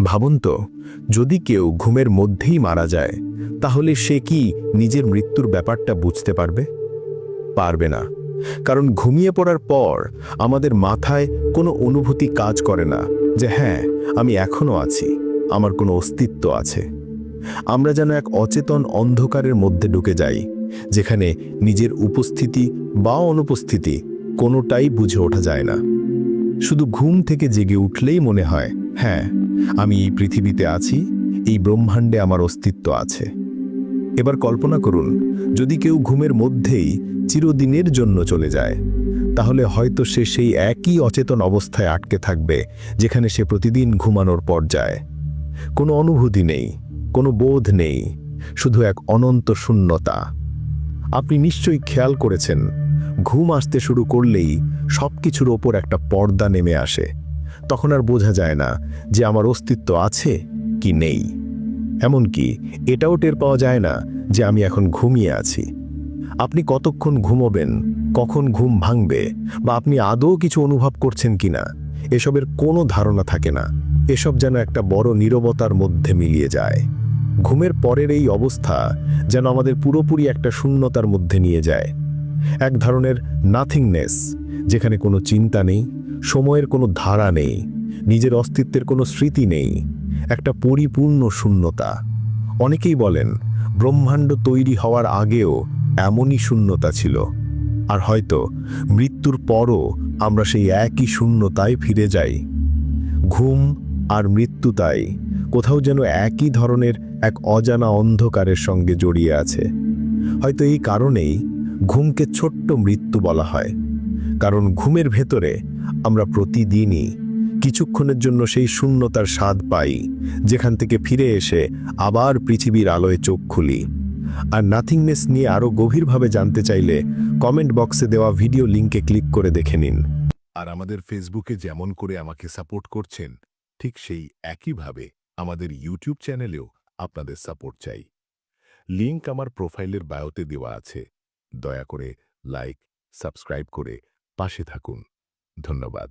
ভাবুন তো, যদি কেউ ঘুমের মধ্যেই মারা যায়, তাহলে সে কি নিজের মৃত্যুর ব্যাপারটা বুঝতে পারবে? পারবে না। কারণ ঘুমিয়ে পড়ার পর আমাদের মাথায় কোনো অনুভূতি কাজ করে না যে হ্যাঁ, আমি এখনো আছি, আমার কোনো অস্তিত্ব আছে। আমরা যেন এক অচেতন অন্ধকারের মধ্যে ঢুকে যাই, যেখানে নিজের উপস্থিতি বা অনুপস্থিতি কোনোটাই বুঝে ওঠা যায় না। শুধু ঘুম থেকে জেগে উঠলেই মনে হয়, হ্যাঁ, আমি এই পৃথিবীতে আছি, এই ব্রহ্মাণ্ডে আমার অস্তিত্ব আছে। এবার কল্পনা করুন, যদি কেউ ঘুমের মধ্যেই চিরদিনের জন্য চলে যায়, তাহলে হয়তো সে সেই একই অচেতন অবস্থায় আটকে থাকবে যেখানে সে প্রতিদিন ঘুমানোর পর যায়। কোনো অনুভূতি নেই, কোনো বোধ নেই, শুধু এক অনন্ত শূন্যতা। আপনি নিশ্চয়ই খেয়াল করেছেন, ঘুম আসতে শুরু করলেই সবকিছুর ওপর একটা পর্দা নেমে আসে। তখন আর বোঝা যায় না যে আমার অস্তিত্ব আছে কি নেই। এমনকি এটাও টের পাওয়া যায় না যে আমি এখন ঘুমিয়ে আছি। আপনি কতক্ষণ ঘুমোবেন, কখন ঘুম ভাঙবে, বা আপনি আদৌ কিছু অনুভব করছেন কিনা, এসবের কোনো ধারণা থাকে না। এসব যেন একটা বড় নীরবতার মধ্যে মিলিয়ে যায়। ঘুমের পরের এই অবস্থা যেন আমাদের পুরোপুরি একটা শূন্যতার মধ্যে নিয়ে যায়। এক ধরনের নাথিংনেস, যেখানে কোনো চিন্তা নেই, সময়ের কোনো ধারা নেই, নিজের অস্তিত্বের কোনো স্মৃতি নেই, একটা পরিপূর্ণ শূন্যতা। অনেকেই বলেন, ব্রহ্মাণ্ড তৈরি হওয়ার আগেও এমনই শূন্যতা ছিল। আর হয়তো মৃত্যুর পরও আমরা সেই একই শূন্যতায় ফিরে যাই। ঘুম আর মৃত্যু তাই কোথাও যেন একই ধরনের এক অজানা অন্ধকারের সঙ্গে জড়িয়ে আছে। হয়তো এই কারণেই ঘুমকে ছোট্ট মৃত্যু বলা হয়। কারণ ঘুমের ভেতরে আমরা প্রতিদিনই কিছুক্ষণের জন্য সেই শূন্যতার স্বাদ পাই, যেখান থেকে ফিরে এসে আবার পৃথিবীর আলোয় চোখ খুলি। আর নাথিংনেস নিয়ে আরও গভীরভাবে জানতে চাইলে কমেন্ট বক্সে দেওয়া ভিডিও লিঙ্কে ক্লিক করে দেখে নিন। আর আমাদের ফেসবুকে যেমন করে আমাকে সাপোর্ট করছেন, ঠিক সেই একইভাবে আমাদের ইউটিউব চ্যানেলেও আপনাদের সাপোর্ট চাই। লিংক আমার প্রোফাইলের বায়োতে দেওয়া আছে। দয়া করে লাইক, সাবস্ক্রাইব করে পাশে থাকুন। ধন্যবাদ।